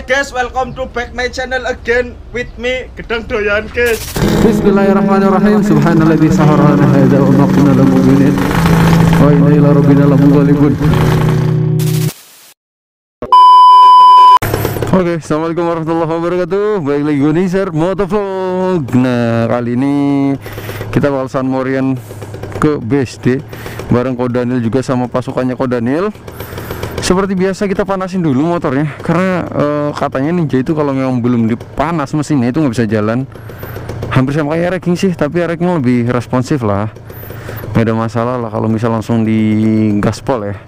guys, welcome to back my channel again with me Gedang Doyan guys. Bismillahirrahmanirrahim. Subhanalladzi sahara lana hadza wa ma kunna lahu muqrinin wa inna ila rabbina lamunqalibun. Oke, assalamualaikum warahmatullahi wabarakatuh. Baik lagi gue nih Sir Motovlog. Nah, kali ini kita balasan Morian ke BSD bareng Kodanil juga sama pasukannya Kodanil. Seperti biasa kita panasin dulu motornya karena katanya Ninja itu kalau memang belum dipanas mesinnya itu nggak bisa jalan. Hampir sama kayak Racing sih, tapi Racing lebih responsif lah, nggak ada masalah lah kalau misal langsung di gaspol ya.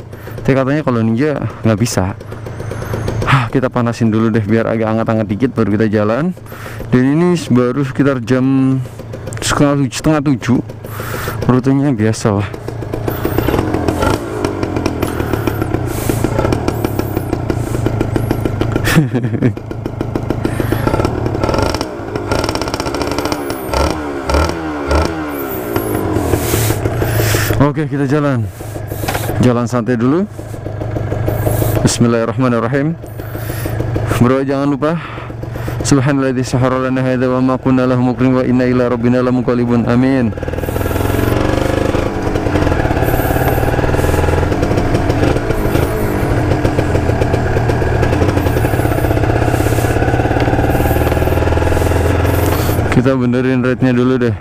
Tapi katanya kalau Ninja nggak bisa. Kita panasin dulu deh biar agak hangat-hangat dikit baru kita jalan. Dan ini baru sekitar jam setengah tujuh. Rutenya biasa lah. Oke, kita jalan santai dulu. Bismillahirrahmanirrahim. Bro, jangan lupa subhanalladzi sahara lana hadza wa ma kunna lahu muqrinin wa inna ila rabbina lamunqalibun. Amin. Kita benerin rate-nya dulu deh.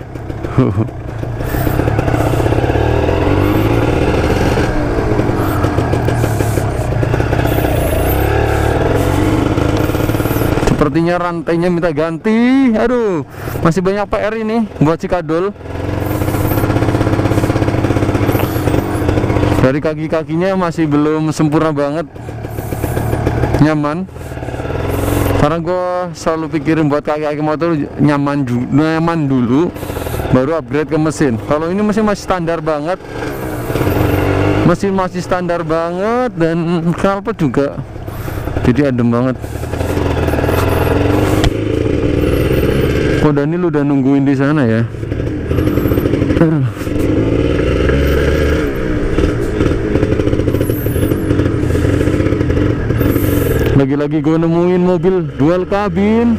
Sepertinya rantainya minta ganti. Aduh, masih banyak PR ini buat Cikadol. Dari kaki-kakinya masih belum sempurna banget nyaman. Karena gue selalu pikirin buat kaki-kaki motor nyaman dulu, baru upgrade ke mesin. Kalau ini mesin masih standar banget, masih standar banget, dan knalpot juga, jadi adem banget. Kodanil udah nungguin di sana ya. Lagi-lagi gue nemuin mobil dual kabin.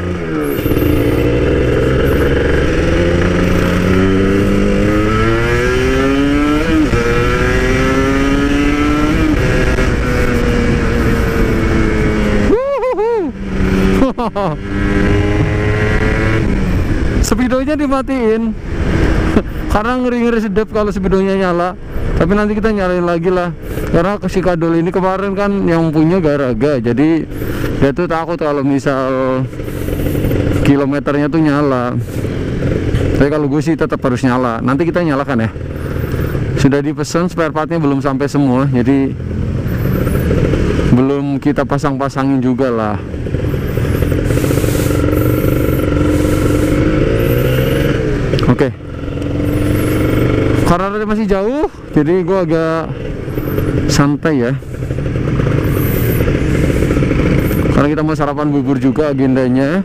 Speedonya dimatiin karena ngeri-ngeri sedap kalau speedonya nyala. Tapi nanti kita nyalain lagi lah, karena si Kadol ini kemarin kan yang punya Garaga, jadi dia tuh takut kalau misal kilometernya tuh nyala. Tapi kalau gue sih tetap harus nyala. Nanti kita nyalakan ya. Sudah dipesan, spare partnya belum sampai semua, jadi belum kita pasang-pasangin juga lah. Oke. Karena masih jauh, jadi gue agak santai ya. Karena kita mau sarapan bubur juga agendanya.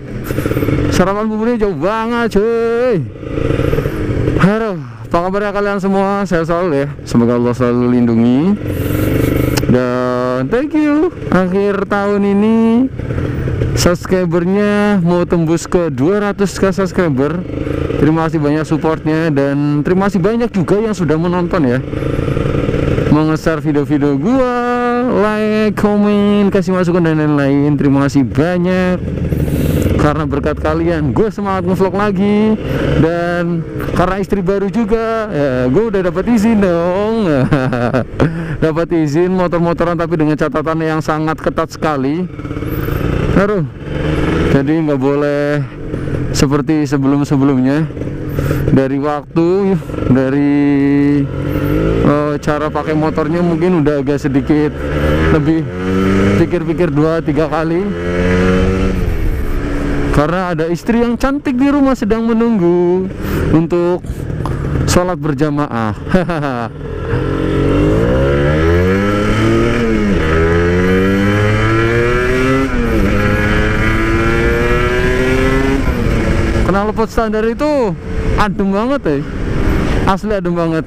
Sarapan buburnya jauh banget cuy. Halo, apa kabarnya kalian semua? Saya selalu ya. Semoga Allah selalu lindungi. Dan thank you. Akhir tahun ini subscribernya mau tembus ke 200k subscriber. Terima kasih banyak supportnya, dan terima kasih banyak juga yang sudah menonton ya, nge-share video-video gua, like, komen, kasih masukan dan lain-lain. Terima kasih banyak, karena berkat kalian gue semangat ngevlog lagi. Dan karena istri baru juga ya, gue udah dapat izin dong. Dapat izin motor-motoran, tapi dengan catatan yang sangat ketat sekali. Aduh, jadi nggak boleh seperti sebelum-sebelumnya. Dari waktu, dari cara pakai motornya mungkin udah agak sedikit lebih pikir-pikir 2-3 kali, karena ada istri yang cantik di rumah sedang menunggu untuk sholat berjamaah. Knalpot standar itu adem banget ya, asli adem banget.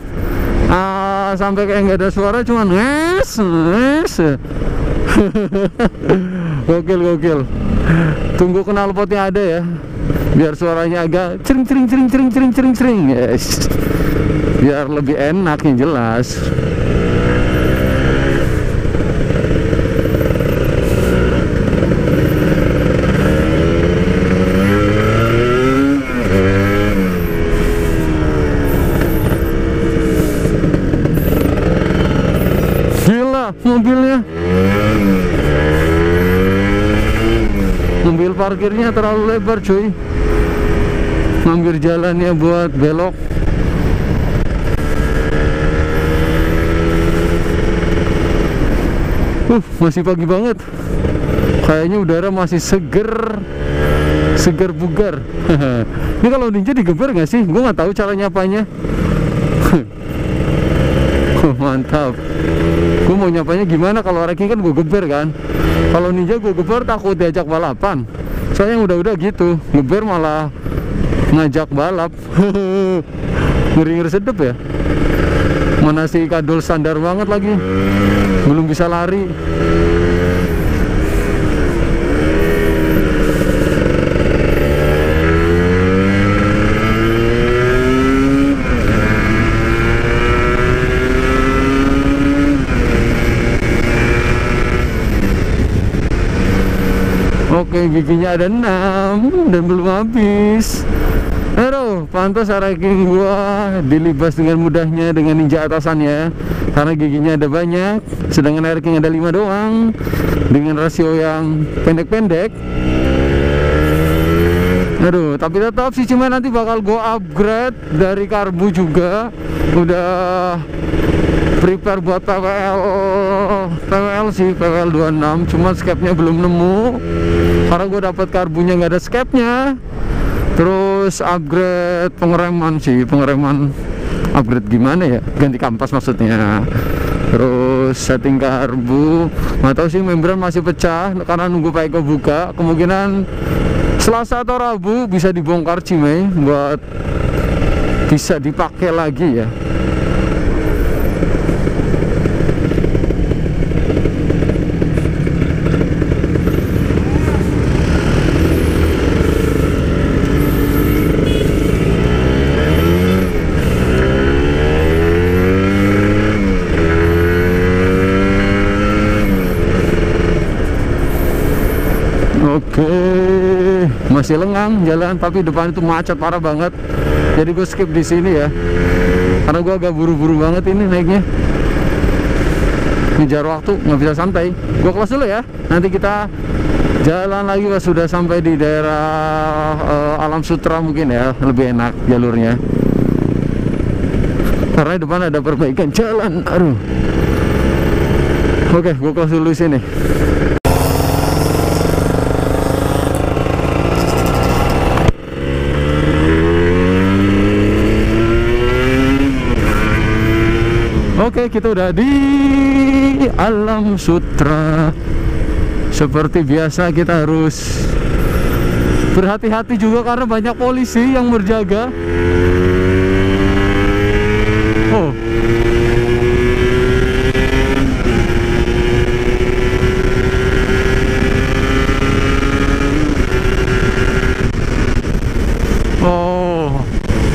Sampai kayak nggak ada suara, cuman gokil. Tunggu knalpotnya ada ya, biar suaranya agak cering cering cering cering cering cering cering, yes. Biar lebih enak yang jelas. Gila mobilnya. Mobil parkirnya terlalu lebar cuy, ngambil jalannya buat belok. Masih pagi banget, kayaknya udara masih seger bugar. Ini kalau ninja digeber nggak sih? Gue nggak tahu cara nyapanya. Mantap. Gue mau nyapanya gimana? Kalau ranking kan gue geber kan. Kalau ninja gue geber takut diajak balapan. Soalnya udah gitu, geber malah ngajak balap. Ngeri-ngeri sedep ya. Mana si kadul standar banget lagi, belum bisa lari. Oke, giginya ada 6 dan belum habis. Aduh, pantas ranking gua dilibas dengan mudahnya dengan ninja atasannya, karena giginya ada banyak, sedangkan ranking ada 5 doang dengan rasio yang pendek-pendek. Aduh, tapi tetap sih, cuma nanti bakal gua upgrade dari karbu juga. Udah prepare buat PWL sih, PWL 26, cuma skepnya belum nemu karena gue dapat karbunya nggak ada skepnya. Terus upgrade pengereman sih, pengereman upgrade gimana ya, ganti kampas maksudnya. Terus setting karbu, nggak tahu sih, membran masih pecah karena nunggu Pak Eko buka. Kemungkinan Selasa atau Rabu bisa dibongkar Cimei buat bisa dipakai lagi ya. Oke, masih lengang jalan, tapi depan itu macet parah banget. Jadi gue skip di sini ya, karena gue agak buru-buru banget ini naiknya. Ngejar waktu, nggak bisa santai. Gue kelas dulu ya. Nanti kita jalan lagi pas sudah sampai di daerah Alam Sutra mungkin ya, lebih enak jalurnya. Karena di depan ada perbaikan jalan. Aduh. Oke, gue kelas dulu di sini. Oke, kita udah di Alam Sutra. Seperti biasa kita harus berhati-hati juga karena banyak polisi yang berjaga. Oh, oh,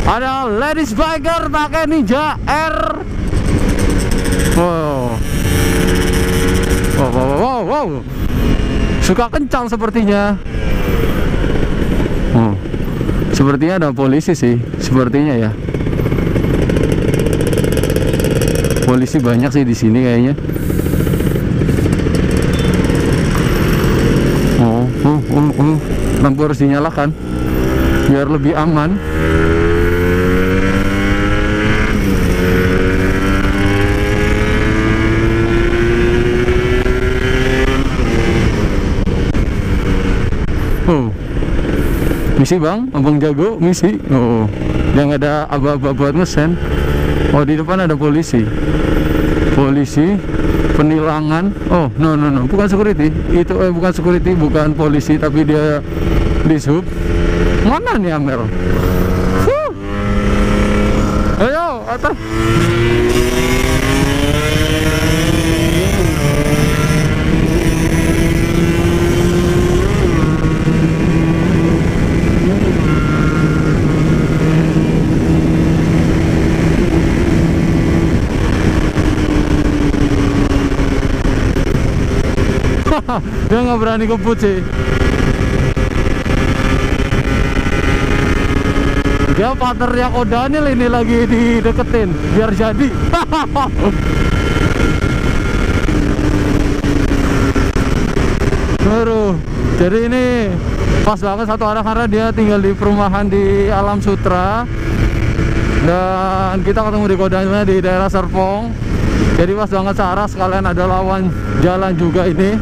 ada ladies biker pakai Ninja R. Wow. Wow. Suka kencang sepertinya. Oh, sepertinya ada polisi sih, sepertinya ya. Polisi banyak sih di sini kayaknya. Lampu harus dinyalakan biar lebih aman. Misi bang, abang jago misi. Oh, yang ada aba-aba buat ngesen. Oh, di depan ada polisi. Polisi penilangan. Oh, no, bukan security. Itu bukan security, bukan polisi, tapi dia di sub. Mana nih Amer? Ayo, atas. Dia nggak berani kebut sih. Dia partnernya Ko Daniel ini lagi dideketin biar jadi. Baru. Jadi ini pas banget satu arah karena dia tinggal di perumahan di Alam Sutra. Dan kita ketemu di Ko Danielnya di daerah Serpong. Jadi pas banget searah, sekalian ada lawan jalan juga ini.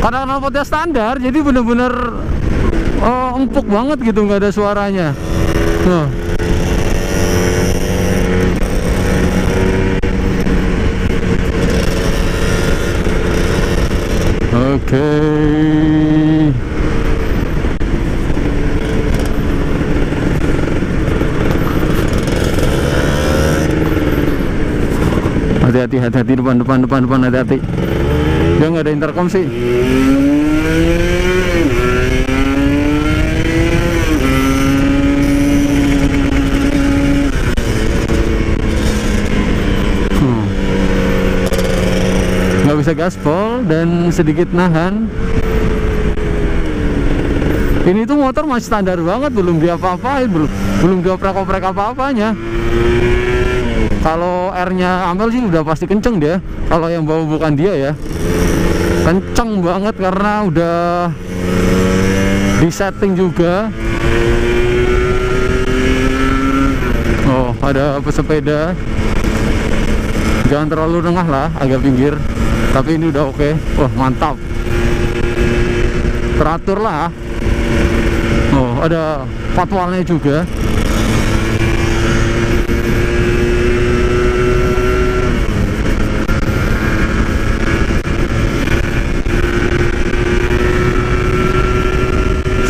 Karena knalpotnya standar, jadi bener-bener empuk banget gitu, nggak ada suaranya. Nah. Oke. Hati-hati depan hati-hati. Dia nggak ada intercom sih. Nggak bisa gaspol dan sedikit nahan. Ini tuh motor masih standar banget, belum diapa-apain, belum dioprek-oprek apa-apanya. Kalau R-nya Amel sih udah pasti kenceng dia. Kalau yang bawa bukan dia ya, kenceng banget karena udah disetting juga. Oh, ada pesepeda. Jangan terlalu tengah lah, agak pinggir. Tapi ini udah oke. Wah, mantap. Teratur lah. Oh, ada patwalnya juga.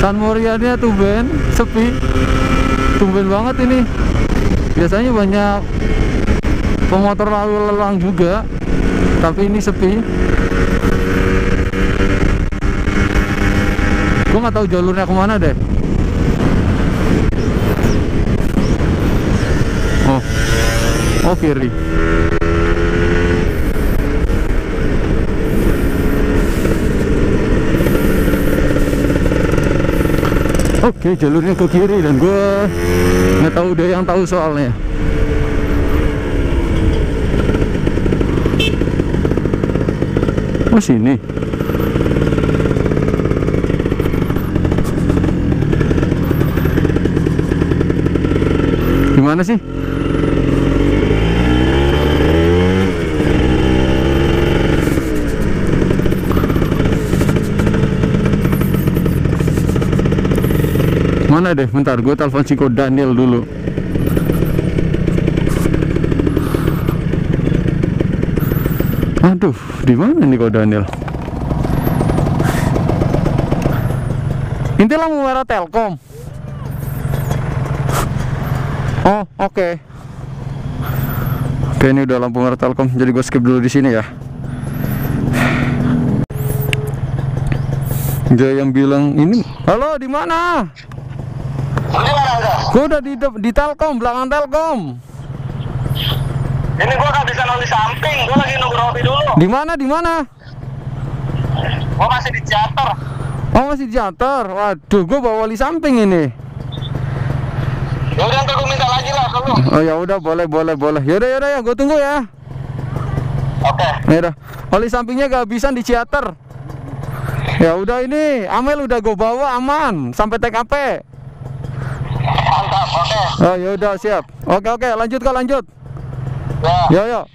San Morianya tumben sepi, tumben banget ini. Biasanya banyak pemotor lalu lalang juga, tapi ini sepi. Gue nggak tahu jalurnya kemana deh. Oh kiri. Oke, jalurnya ke kiri dan gue nggak tahu dia yang tahu soalnya. Oh sini. Gimana sih? Mana deh? Bentar, gue telepon si Ko Daniel dulu. Aduh, di mana nih Ko Daniel? Ini lampu merah Telkom. Oh, oke. Oke, ini udah lampu merah Telkom. Jadi gue skip dulu di sini ya. Dia yang bilang ini, halo di mana? Gue udah di Telkom, belakang Telkom. Ini gue gak bisa nol di samping, gue lagi nunggu Robi dulu. Di mana? Di mana? Gue masih di Jater. Oh masih di Jater. Waduh, gue bawa oli samping ini. Ya udah ntar gue minta lagi lah ke lu. Oh ya udah, boleh. Yaudah ya, gue tunggu ya. Oke. Yaudah, oli sampingnya kehabisan di Jater. Ya udah, ini Amel udah gue bawa aman sampai TKP. Mantap, oke. Oh ya udah siap. Oke, lanjut. Ya. Yo.